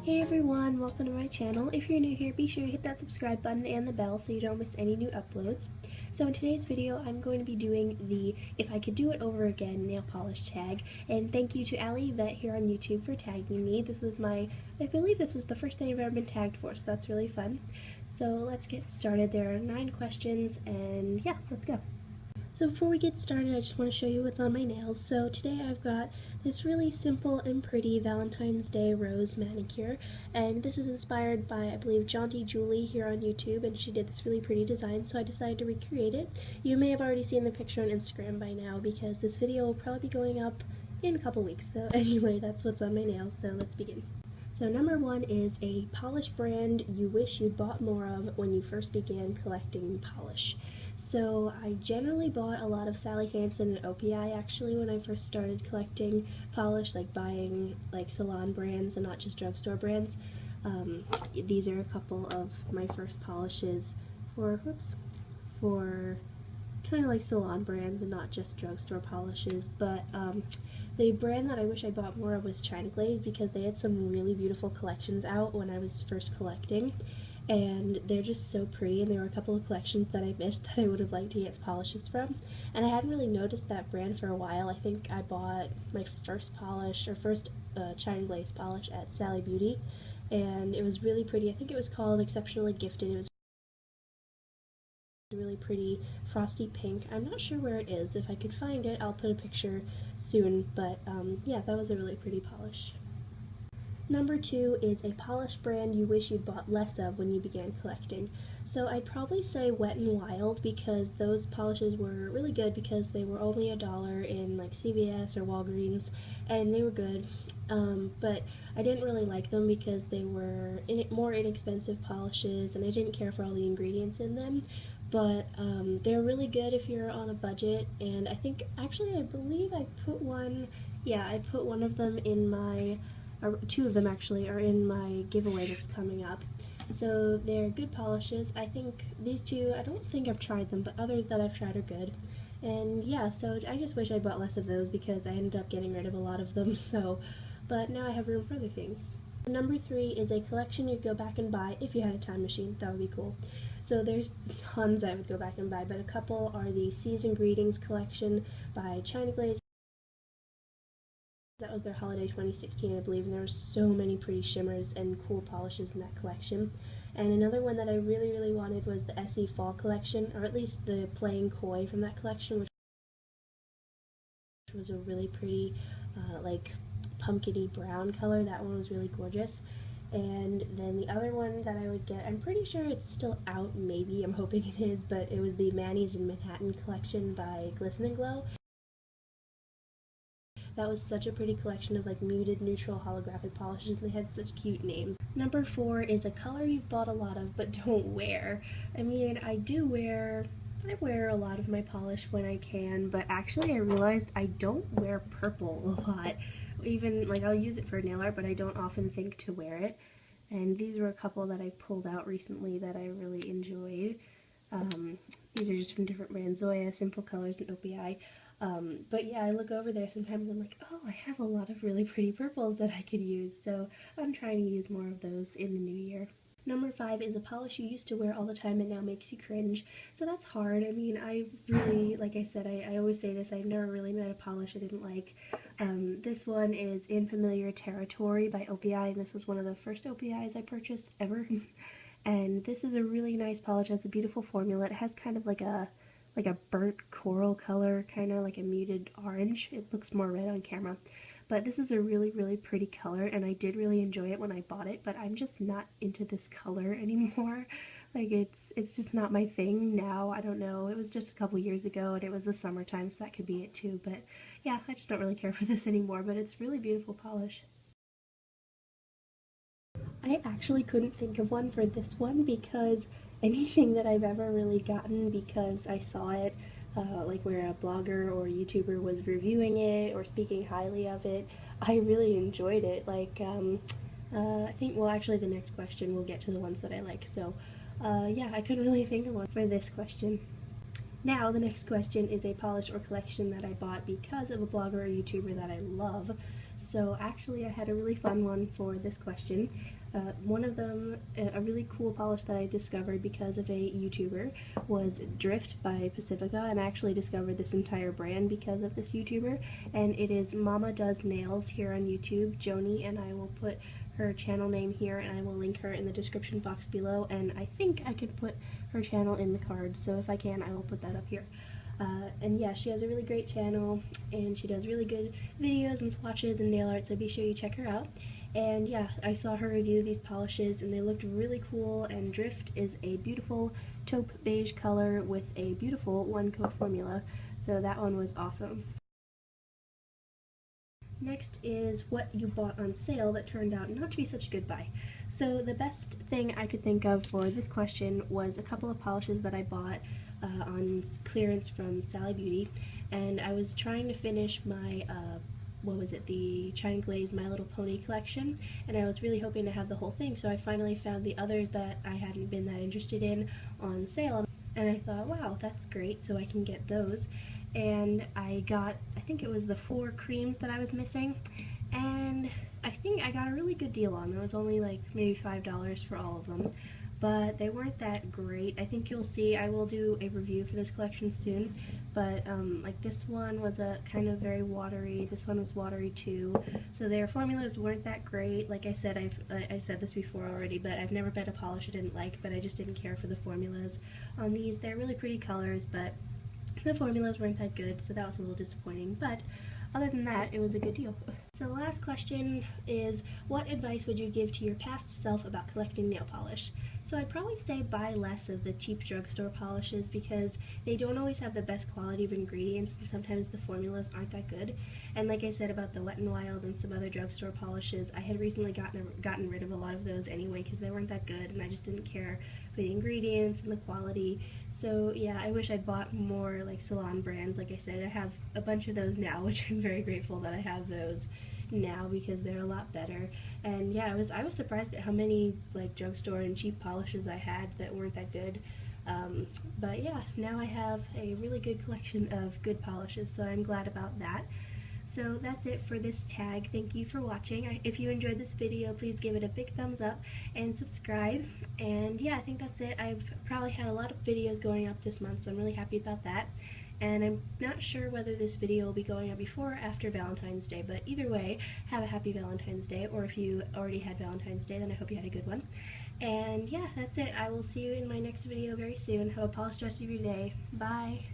Hey everyone, welcome to my channel. If you're new here, be sure to hit that subscribe button and the bell so you don't miss any new uploads. So in today's video, I'm going to be doing the If I Could Do It Over Again nail polish tag. And thank you to Ali Vet here on YouTube for tagging me. This was I believe this was the first thing I've ever been tagged for, so that's really fun. So let's get started. There are 9 questions, and yeah, let's go. So before we get started, I just want to show you what's on my nails. So today I've got this really simple and pretty Valentine's Day rose manicure, and this is inspired by, I believe, Jaunty Julie here on YouTube, and she did this really pretty design, so I decided to recreate it. You may have already seen the picture on Instagram by now, because this video will probably be going up in a couple weeks. So anyway, that's what's on my nails, so let's begin. So number 1 is a polish brand you wish you'd bought more of when you first began collecting polish. So I generally bought a lot of Sally Hansen and OPI actually when I first started collecting polish, like buying like salon brands and not just drugstore brands. These are a couple of my first polishes for kind of like salon brands and not just drugstore polishes. But the brand that I wish I bought more of was China Glaze, because they had some really beautiful collections out when I was first collecting. And they're just so pretty, and there were a couple of collections that I missed that I would have liked to get polishes from, and I hadn't really noticed that brand for a while. I think I bought my first China Glaze polish at Sally Beauty, and it was really pretty. I think it was called Exceptionally Gifted. It was a really pretty frosty pink. I'm not sure where it is. If I could find it, I'll put a picture soon, but yeah, that was a really pretty polish. Number 2 is a polish brand you wish you'd bought less of when you began collecting. So I'd probably say Wet n Wild, because those polishes were really good because they were only $1 in like CVS or Walgreens, and they were good. But I didn't really like them because they were more inexpensive polishes, and I didn't care for all the ingredients in them. But they're really good if you're on a budget, and I think, actually I believe I put one of them in my 2 of them actually are in my giveaway that's coming up. So they're good polishes. I think these 2, I don't think I've tried them, but others that I've tried are good. And yeah, so I just wish I bought less of those because I ended up getting rid of a lot of them, but now I have room for other things. Number 3 is a collection you'd go back and buy if you had a time machine. That would be cool. So there's tons I would go back and buy, but a couple are the Season Greetings collection by China Glaze. That was their holiday 2016, I believe, and there were so many pretty shimmers and cool polishes in that collection. And another one that I really, really wanted was the SE Fall collection, or at least the Playing Coy from that collection, which was a really pretty, like, pumpkin-y brown color. That one was really gorgeous. And then the other one that I would get, I'm pretty sure it's still out, maybe, I'm hoping it is, but it was the Manny's in Manhattan collection by Glisten and Glow. That was such a pretty collection of like muted, neutral, holographic polishes, and they had such cute names. Number 4 is a color you've bought a lot of but don't wear. I mean, I wear a lot of my polish when I can, but actually I realized I don't wear purple a lot. Even, like, I'll use it for nail art, but I don't often think to wear it. And these were a couple that I pulled out recently that I really enjoyed. These are just from different brands, Zoya, Simple Colors, and OPI. But yeah, I look over there sometimes and I'm like, oh, I have a lot of really pretty purples that I could use, so I'm trying to use more of those in the new year. Number 5 is a polish you used to wear all the time and now makes you cringe. So that's hard. I mean, I really, like I said, I always say this, I've never really met a polish I didn't like. This one is In Familiar Territory by OPI, and this was one of the first OPIs I purchased ever. And this is a really nice polish. It has a beautiful formula. It has kind of like a burnt coral color, kind of like a muted orange. It looks more red on camera. But this is a really, really pretty color, and I did really enjoy it when I bought it, but I'm just not into this color anymore. Like, it's just not my thing now. I don't know. It was just a couple years ago, and it was the summertime, so that could be it too. But yeah, I just don't really care for this anymore, but it's really beautiful polish. I actually couldn't think of one for this one, because anything that I've ever really gotten because I saw it, like where a blogger or YouTuber was reviewing it or speaking highly of it, I really enjoyed it. Like, I think, well, actually the next question we'll get to the ones that I like, so yeah, I couldn't really think of one for this question. Now, the next question is a polish or collection that I bought because of a blogger or YouTuber that I love. So actually I had a really fun one for this question. One of them, a really cool polish that I discovered because of a YouTuber, was Drift by Pacifica, and I actually discovered this entire brand because of this YouTuber, and it is Mama Does Nails here on YouTube, Joni, and I will put her channel name here and I will link her in the description box below, and I think I can put her channel in the cards, so if I can I will put that up here. And yeah, she has a really great channel and she does really good videos and swatches and nail art, so be sure you check her out. And yeah, I saw her review these polishes and they looked really cool, and Drift is a beautiful taupe beige color with a beautiful one-coat formula, so that one was awesome. Next is what you bought on sale that turned out not to be such a good buy. So the best thing I could think of for this question was a couple of polishes that I bought on clearance from Sally Beauty, and I was trying to finish my the China Glaze My Little Pony collection, and I was really hoping to have the whole thing, so I finally found the others that I hadn't been that interested in on sale, and I thought, wow, that's great, so I can get those. And I got, I think it was the 4 creams that I was missing, and I think I got a really good deal on them. It was only like maybe $5 for all of them, but they weren't that great. I think you'll see, I will do a review for this collection soon, but like this one was a kind of very watery, this one was watery too, so their formulas weren't that great. Like I said, I said this before already, but I've never bought a polish I didn't like, but I just didn't care for the formulas on these. They're really pretty colors, but the formulas weren't that good, so that was a little disappointing, but other than that, it was a good deal. So the last question is, what advice would you give to your past self about collecting nail polish? So I'd probably say buy less of the cheap drugstore polishes because they don't always have the best quality of ingredients, and sometimes the formulas aren't that good. And like I said about the Wet n Wild and some other drugstore polishes, I had recently gotten rid of a lot of those anyway because they weren't that good and I just didn't care for the ingredients and the quality. So yeah, I wish I'd bought more like salon brands. Like I said, I have a bunch of those now, which I'm very grateful that I have those now because they're a lot better. And yeah, I was surprised at how many like drugstore and cheap polishes I had that weren't that good. But yeah, now I have a really good collection of good polishes, so I'm glad about that. So that's it for this tag. Thank you for watching. If you enjoyed this video, please give it a big thumbs up and subscribe. And yeah, I think that's it. I've probably had a lot of videos going up this month, so I'm really happy about that. And I'm not sure whether this video will be going up before or after Valentine's Day, but either way, have a happy Valentine's Day, or if you already had Valentine's Day, then I hope you had a good one. And yeah, that's it. I will see you in my next video very soon. Have a polished rest of your day. Bye!